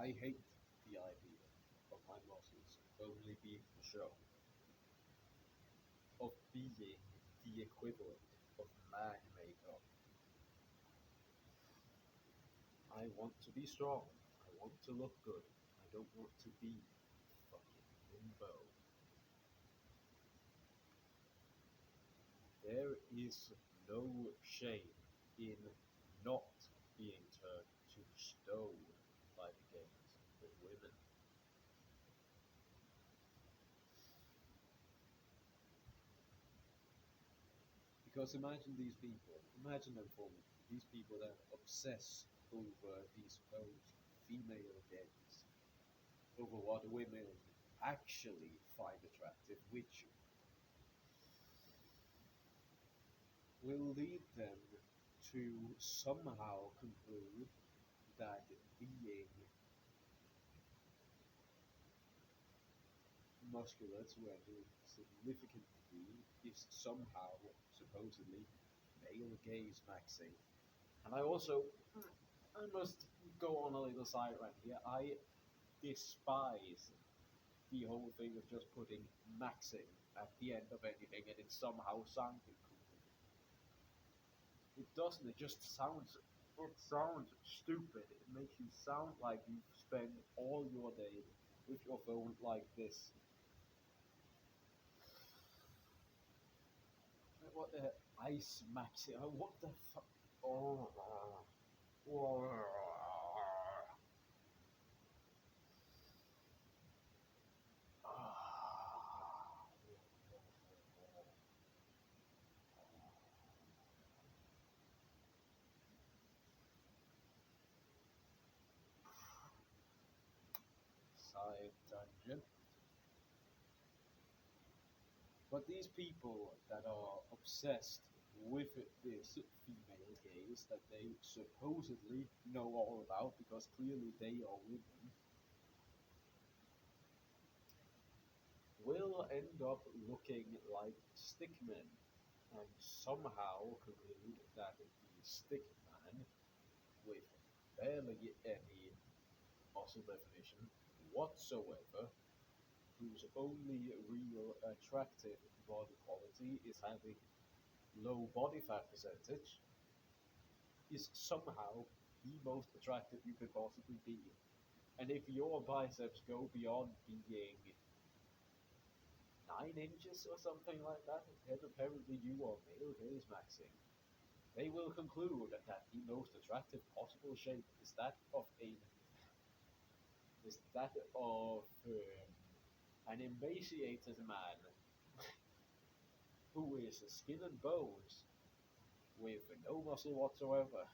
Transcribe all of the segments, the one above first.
I hate the idea of my muscles only being for show, of being the equivalent of man makeup. I want to be strong. I want to look good. I don't want to be fucking limbo. There is no shame in not being turned to stone by the gaze of women. Because imagine these people, imagine them for me, these people that obsess over these supposed female gaze, over what women actually find attractive, which will lead them to somehow conclude that being muscular to any significant degree is somehow supposedly male gaze maxing. And I must go on a little side rant here. I despise the whole thing of just putting maxing at the end of anything and it somehow sounding cool. It doesn't. It sounds stupid. It makes you sound like you spend all your day with your phone like this. What the ice maxing? What the fuck? Oh, oh, side tangent. But these people that are obsessed with this female gaze that they supposedly know all about because clearly they are women will end up looking like stickmen and somehow conclude that the stickman with barely any muscle definition whatsoever, whose only real attractive body quality is having low body fat percentage, is somehow the most attractive you could possibly be. And if your biceps go beyond being 9 inches or something like that, then apparently you are male gaze maxing. They will conclude that the most attractive possible shape is that of an emaciated man who is skin and bones with no muscle whatsoever.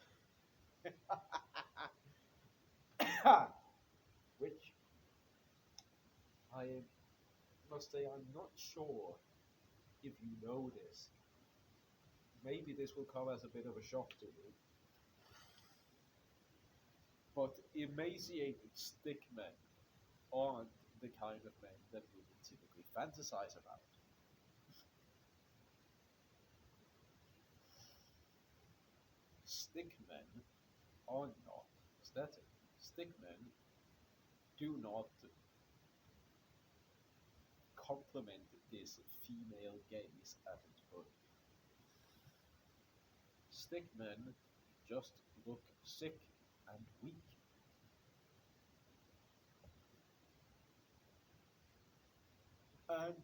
Which I must say I'm not sure if you know this. Maybe this will come as a bit of a shock to you. But emaciated stick men aren't the kind of men that women typically fantasize about. Stick men are not aesthetic. Stick men do not complement this female gaze at its birth. Stick men just look sick and weak. And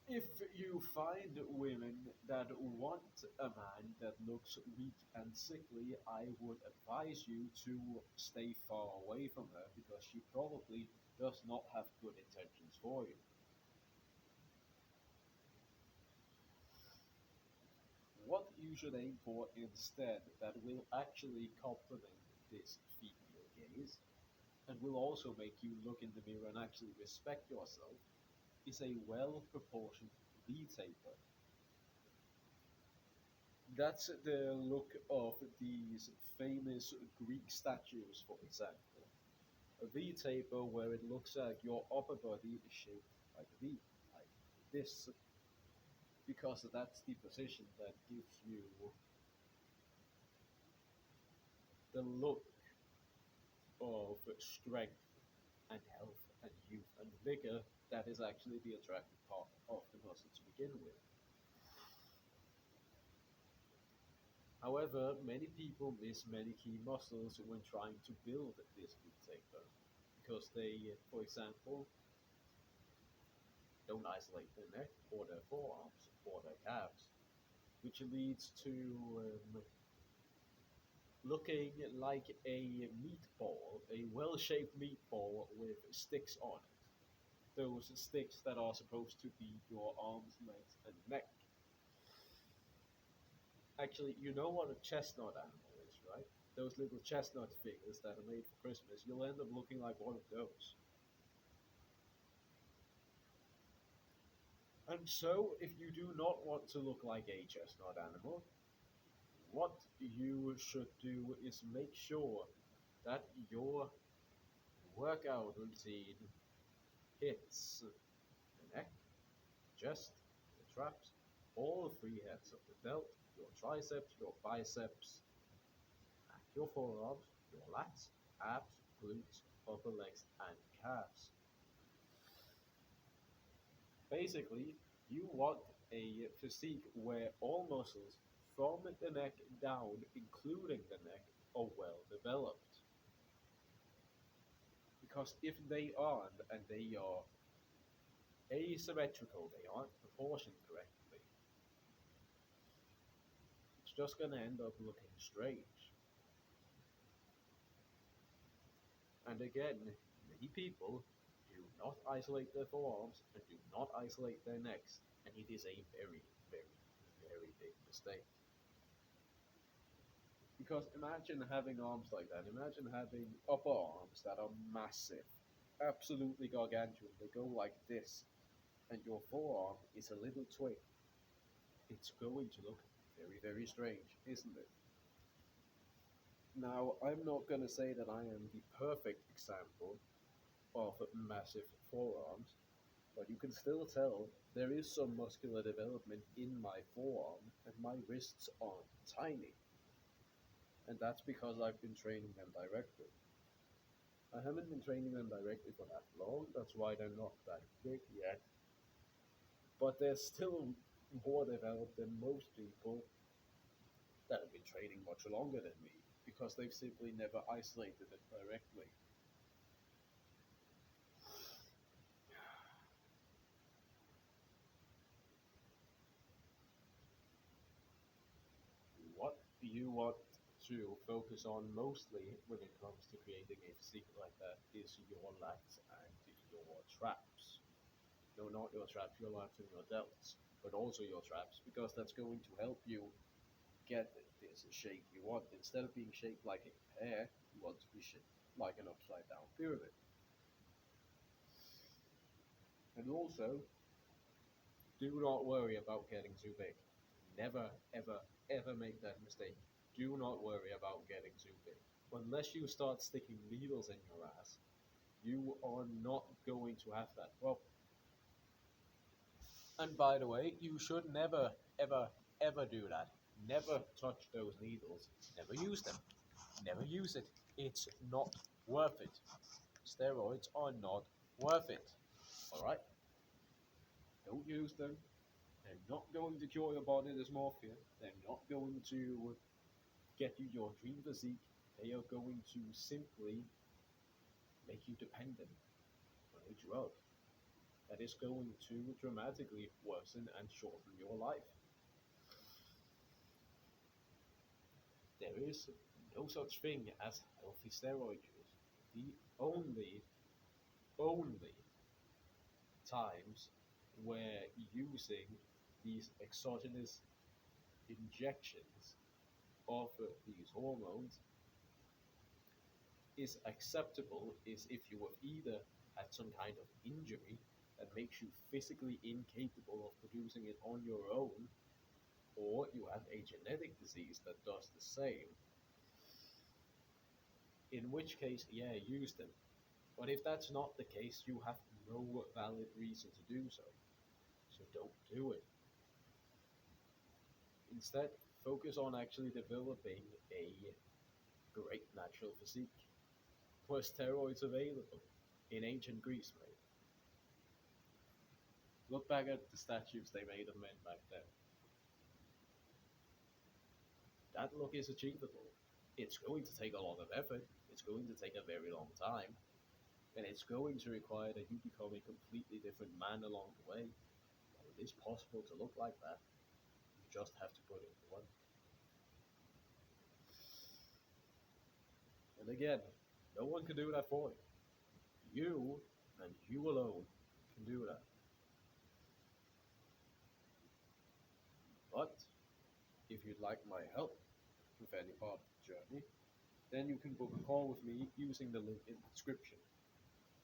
if you find women that want a man that looks weak and sickly, I would advise you to stay far away from her because she probably does not have good intentions for you. What you should aim for instead that will actually complement this female gaze and will also make you look in the mirror and actually respect yourself is a well proportioned V taper. That's the look of these famous Greek statues, for example. A V taper where it looks like your upper body is shaped like a V, like this, because that's the position that gives you the look of strength and health and youth and vigor that is actually the attractive part of the muscle to begin with. However, many people miss many key muscles when trying to build this big tapeworm because they, for example, don't isolate their neck or their forearms or their calves, which leads to looking like a meatball, a well shaped meatball with sticks on it. Those sticks that are supposed to be your arms, legs, and neck. Actually, you know what a chestnut animal is, right? Those little chestnut figures that are made for Christmas, you'll end up looking like one of those. And so, if you do not want to look like a chestnut animal, what you should do is make sure that your workout routine hits the neck, chest, the traps, all three heads of the belt, your triceps, your biceps, your forearms, your lats, abs, glutes, upper legs, and calves. Basically, you want a physique where all muscles from the neck down, including the neck, are well developed. Because if they aren't, and they are asymmetrical, they aren't proportioned correctly, it's just going to end up looking strange. And again, many people do not isolate their forearms and do not isolate their necks, and it is a very, very, very big mistake. Because imagine having arms like that. Imagine having upper arms that are massive, absolutely gargantuan. They go like this, and your forearm is a little twig. It's going to look very, very strange, isn't it? Now, I'm not going to say that I am the perfect example of massive forearms, but you can still tell there is some muscular development in my forearm, and my wrists are tiny. And that's because I've been training them directly. I haven't been training them directly for that long, that's why they're not that big yet. But they're still more developed than most people that have been training much longer than me because they've simply never isolated it directly. What you want to focus on mostly when it comes to creating a physique like that is your lats and your traps. No, not your traps, your lats and your delts, but also your traps because that's going to help you get this shape you want. Instead of being shaped like a pear, you want to be shaped like an upside down pyramid. And also, do not worry about getting too big. Never, ever, ever make that mistake. Do not worry about getting too big. Unless you start sticking needles in your ass, you are not going to have that. Well, and by the way, you should never, ever, ever do that. Never touch those needles. Never use them. Never use it. It's not worth it. Steroids are not worth it. Alright? Don't use them. They're not going to cure your body dysmorphia. They're not going to get you your dream physique. They are going to simply make you dependent on a drug that is going to dramatically worsen and shorten your life. There is no such thing as healthy steroid use. The only times where using these exogenous injections of these hormones is acceptable is if you have either had some kind of injury that makes you physically incapable of producing it on your own, or you have a genetic disease that does the same, in which case, yeah, use them. But if that's not the case, you have no valid reason to do so. So don't do it. Instead, focus on actually developing a great natural physique. were steroids available in ancient Greece, mate? Look back at the statues they made of men back then. That look is achievable. It's going to take a lot of effort, it's going to take a very long time, and it's going to require that you become a completely different man along the way. But it is possible to look like that. You just have to put in the work. And again, no one can do that for you. You, and you alone, can do that. But if you'd like my help with any part of the journey, then you can book a call with me using the link in the description.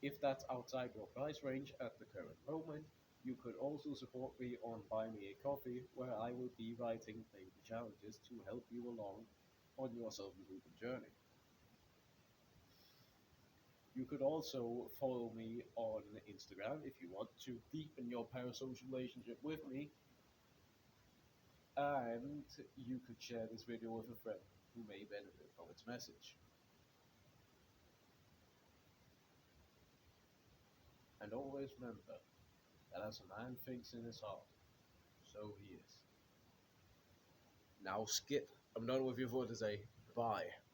If that's outside your price range at the current moment, you could also support me on Buy Me a Coffee, where I will be writing daily challenges to help you along on your self-improvement journey. You could also follow me on Instagram if you want to deepen your parasocial relationship with me, and you could share this video with a friend who may benefit from its message. And always remember that as a man thinks in his heart, so he is. Now, Skip, I'm done with you for today. Bye.